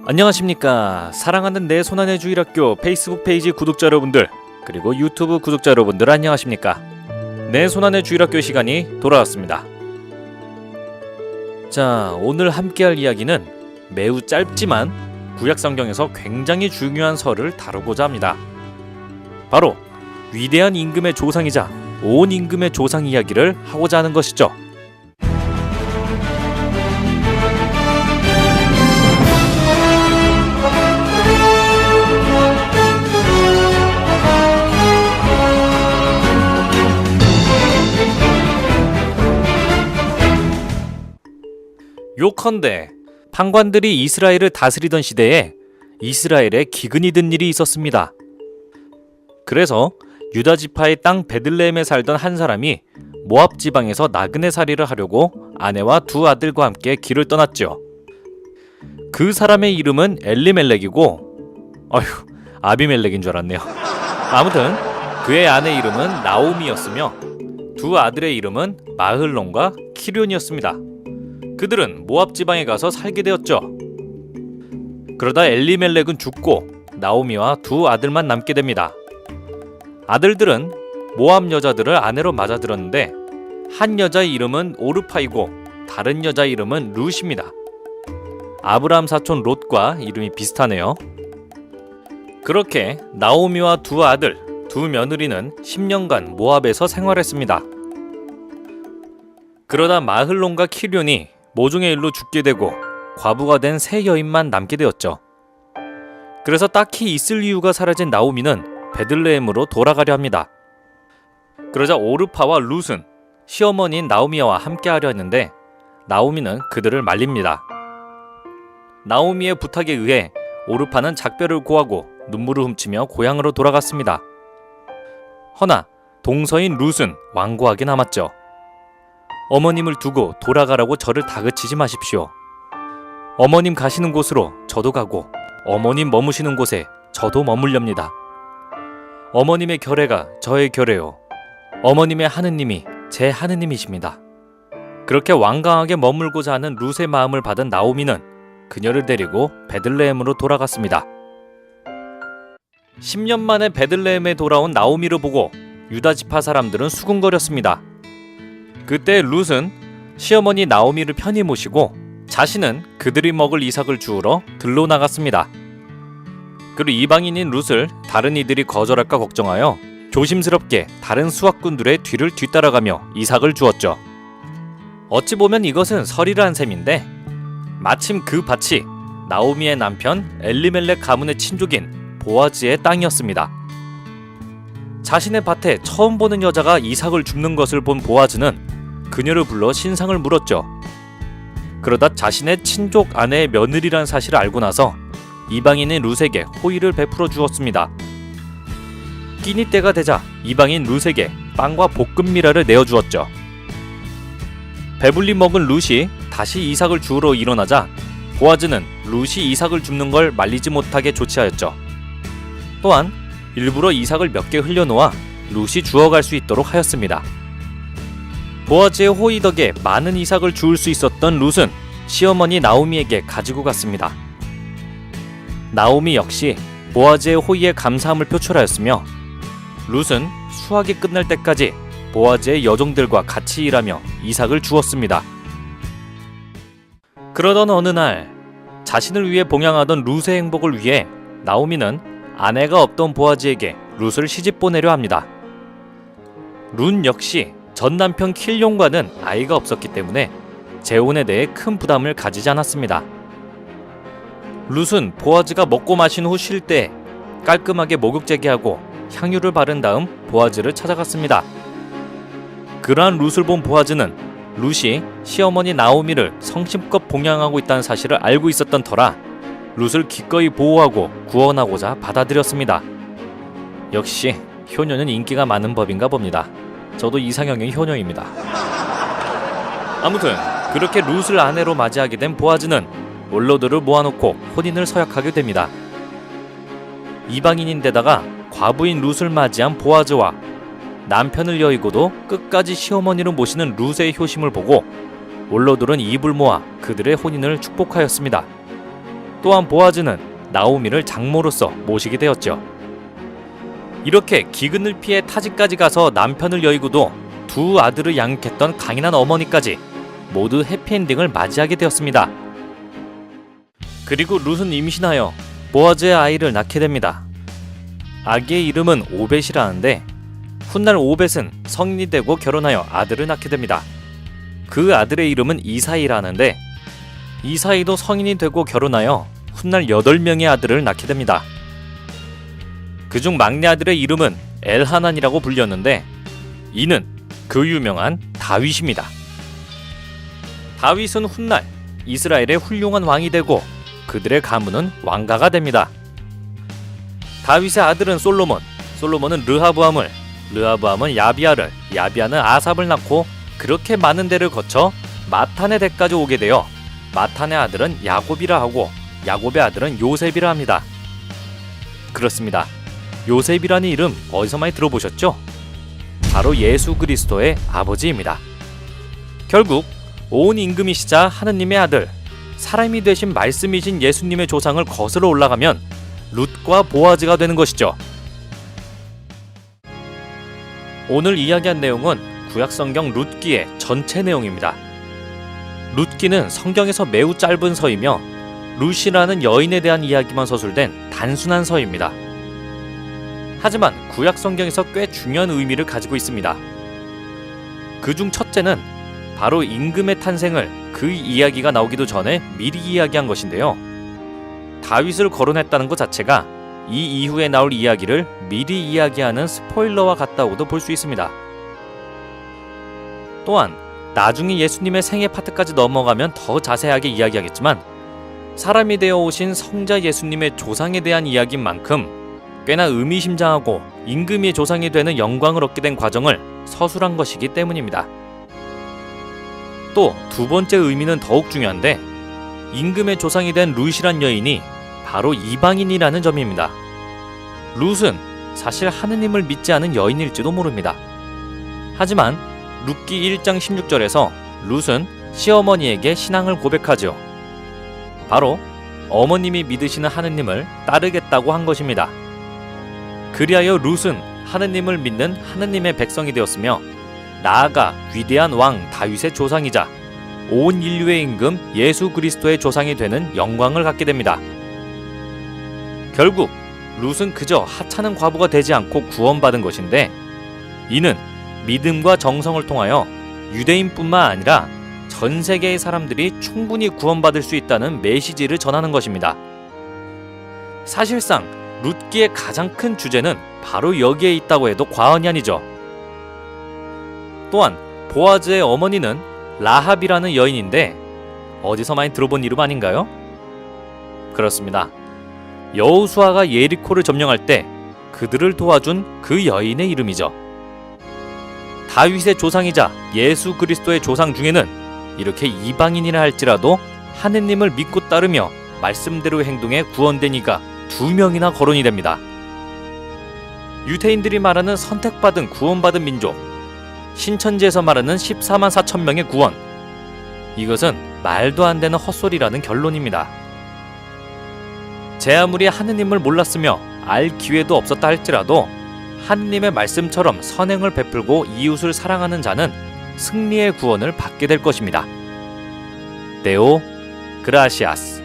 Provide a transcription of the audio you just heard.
안녕하십니까. 사랑하는 내 손안의 주일학교 페이스북 페이지 구독자 여러분들, 그리고 유튜브 구독자 여러분들 안녕하십니까. 내 손안의 주일학교 시간이 돌아왔습니다. 자, 오늘 함께할 이야기는 매우 짧지만 구약성경에서 굉장히 중요한 설을 다루고자 합니다. 바로 위대한 임금의 조상이자 온 임금의 조상 이야기를 하고자 하는 것이죠. 요컨대 판관들이 이스라엘을 다스리던 시대에 이스라엘에 기근이 든 일이 있었습니다. 그래서 유다 지파의 땅 베들레헴에 살던 한 사람이 모압 지방에서 나그네 살이를 하려고 아내와 두 아들과 함께 길을 떠났죠. 그 사람의 이름은 엘리멜렉이고, 아비멜렉인 줄 알았네요. 아무튼 그의 아내 이름은 나오미였으며 두 아들의 이름은 마흘론과 키륜이었습니다. 그들은 모압 지방에 가서 살게 되었죠. 그러다 엘리멜렉은 죽고 나오미와 두 아들만 남게 됩니다. 아들들은 모압 여자들을 아내로 맞아들었는데 한 여자의 이름은 오르파이고 다른 여자의 이름은 룻입니다. 아브라함 사촌 롯과 이름이 비슷하네요. 그렇게 나오미와 두 아들, 두 며느리는 10년간 모압에서 생활했습니다. 그러다 마흘론과 키륜이 모종의 일로 죽게 되고 과부가 된 세 여인만 남게 되었죠. 그래서 딱히 있을 이유가 사라진 나오미는 베들레헴으로 돌아가려 합니다. 그러자 오르파와 룻은 시어머니인 나오미와 함께 하려 했는데 나오미는 그들을 말립니다. 나오미의 부탁에 의해 오르파는 작별을 고하고 눈물을 훔치며 고향으로 돌아갔습니다. 허나 동서인 룻은 완고하게 남았죠. 어머님을 두고 돌아가라고 저를 다그치지 마십시오. 어머님 가시는 곳으로 저도 가고 어머님 머무시는 곳에 저도 머물렵니다. 어머님의 결례가 저의 결례요. 어머님의 하느님이 제 하느님이십니다. 그렇게 완강하게 머물고자 하는 룻의 마음을 받은 나오미는 그녀를 데리고 베들레헴으로 돌아갔습니다. 10년 만에 베들레헴에 돌아온 나오미를 보고 유다 지파 사람들은 수군거렸습니다. 그때 룻은 시어머니 나오미를 편히 모시고 자신은 그들이 먹을 이삭을 주우러 들로 나갔습니다. 그리고 이방인인 룻을 다른 이들이 거절할까 걱정하여 조심스럽게 다른 수확꾼들의 뒤를 뒤따라가며 이삭을 주었죠. 어찌 보면 이것은 설이라는 셈인데 마침 그 밭이 나오미의 남편 엘리멜렉 가문의 친족인 보아즈의 땅이었습니다. 자신의 밭에 처음 보는 여자가 이삭을 줍는 것을 본 보아즈는 그녀를 불러 신상을 물었죠. 그러다 자신의 친족 아내의 며느리라는 사실을 알고 나서 이방인인 룻에게 호의를 베풀어 주었습니다. 끼니 때가 되자 이방인 룻에게 빵과 볶음 미라를 내어주었죠. 배불리 먹은 룻이 다시 이삭을 주우러 일어나자 보아즈는 룻이 이삭을 줍는 걸 말리지 못하게 조치하였죠. 또한 일부러 이삭을 몇 개 흘려놓아 룻이 주워갈 수 있도록 하였습니다. 보아즈의 호의 덕에 많은 이삭을 주울 수 있었던 룻은 시어머니 나오미에게 가지고 갔습니다. 나오미 역시 보아즈의 호의에 감사함을 표출하였으며 룻은 수확이 끝날 때까지 보아즈의 여종들과 같이 일하며 이삭을 주었습니다. 그러던 어느 날 자신을 위해 봉양하던 룻의 행복을 위해 나오미는 아내가 없던 보아즈에게 룻을 시집 보내려 합니다. 룻 역시 전 남편 킬룡과는 아이가 없었기 때문에 재혼에 대해 큰 부담을 가지지 않았습니다. 룻은 보아즈가 먹고 마신 후 쉴 때 깔끔하게 목욕제기하고 향유를 바른 다음 보아즈를 찾아갔습니다. 그러한 룻을 본 보아즈는 룻이 시어머니 나오미를 성심껏 봉양하고 있다는 사실을 알고 있었던 터라 룻을 기꺼이 보호하고 구원하고자 받아들였습니다. 역시 효녀는 인기가 많은 법인가 봅니다. 저도 이상형의 효녀입니다. 아무튼 그렇게 룻을 아내로 맞이하게 된 보아즈는 원로들을 모아놓고 혼인을 서약하게 됩니다. 이방인인데다가 과부인 룻을 맞이한 보아즈와 남편을 여의고도 끝까지 시어머니로 모시는 룻의 효심을 보고 원로들은 입을 모아 그들의 혼인을 축복하였습니다. 또한 보아즈는 나오미를 장모로서 모시게 되었죠. 이렇게 기근을 피해 타지까지 가서 남편을 여의고도 두 아들을 양육했던 강인한 어머니까지 모두 해피엔딩을 맞이하게 되었습니다. 그리고 룻은 임신하여 보아즈의 아이를 낳게 됩니다. 아기의 이름은 오벳이라는데 훗날 오벳은 성인이 되고 결혼하여 아들을 낳게 됩니다. 그 아들의 이름은 이사이라는데 이사이도 성인이 되고 결혼하여 훗날 8명의 아들을 낳게 됩니다. 그중 막내 아들의 이름은 엘하난이라고 불렸는데 이는 그 유명한 다윗입니다. 다윗은 훗날 이스라엘의 훌륭한 왕이 되고 그들의 가문은 왕가가 됩니다. 다윗의 아들은 솔로몬은 르하브암을, 르하브암은 야비아를, 야비아는 아삽을 낳고 그렇게 많은 대를 거쳐 마탄의 대까지 오게 되어 마탄의 아들은 야곱이라 하고 야곱의 아들은 요셉이라 합니다. 그렇습니다. 요셉이라는 이름 어디서 많이 들어보셨죠? 바로 예수 그리스도의 아버지입니다. 결국 온 임금이시자 하느님의 아들, 사람이 되신 말씀이신 예수님의 조상을 거슬러 올라가면 룻과 보아즈가 되는 것이죠. 오늘 이야기한 내용은 구약성경 룻기의 전체 내용입니다. 룻기는 성경에서 매우 짧은 서이며 룻이라는 여인에 대한 이야기만 서술된 단순한 서입니다. 하지만 구약성경에서 꽤 중요한 의미를 가지고 있습니다. 그중 첫째는 바로 임금의 탄생을 그 이야기가 나오기도 전에 미리 이야기한 것인데요. 다윗을 거론했다는 것 자체가 이 이후에 나올 이야기를 미리 이야기하는 스포일러와 같다고도 볼 수 있습니다. 또한 나중에 예수님의 생애 파트까지 넘어가면 더 자세하게 이야기하겠지만 사람이 되어 오신 성자 예수님의 조상에 대한 이야기인 만큼 꽤나 의미심장하고 임금의 조상이 되는 영광을 얻게 된 과정을 서술한 것이기 때문입니다. 또 두 번째 의미는 더욱 중요한데 임금의 조상이 된 룻이란 여인이 바로 이방인이라는 점입니다. 룻은 사실 하느님을 믿지 않은 여인일지도 모릅니다. 하지만 룻기 1장 16절에서 룻은 시어머니에게 신앙을 고백하죠. 바로 어머님이 믿으시는 하느님을 따르겠다고 한 것입니다. 그리하여 룻은 하느님을 믿는 하느님의 백성이 되었으며 나아가 위대한 왕 다윗의 조상이자 온 인류의 임금 예수 그리스도의 조상이 되는 영광을 갖게 됩니다. 결국 룻은 그저 하찮은 과부가 되지 않고 구원받은 것인데 이는 믿음과 정성을 통하여 유대인뿐만 아니라 전 세계의 사람들이 충분히 구원받을 수 있다는 메시지를 전하는 것입니다. 사실상 룻기의 가장 큰 주제는 바로 여기에 있다고 해도 과언이 아니죠. 또한 보아즈의 어머니는 라합이라는 여인인데 어디서 많이 들어본 이름 아닌가요? 그렇습니다. 여호수아가 예리코를 점령할 때 그들을 도와준 그 여인의 이름이죠. 다윗의 조상이자 예수 그리스도의 조상 중에는 이렇게 이방인이라 할지라도 하느님을 믿고 따르며 말씀대로 행동해 구원된 이가 2명이나 거론이 됩니다. 유대인들이 말하는 선택받은 구원받은 민족, 신천지에서 말하는 14만 4천 명의 구원, 이것은 말도 안 되는 헛소리라는 결론입니다. 제 아무리 하느님을 몰랐으며 알 기회도 없었다 할지라도 하느님의 말씀처럼 선행을 베풀고 이웃을 사랑하는 자는 승리의 구원을 받게 될 것입니다. 데오 그라시아스.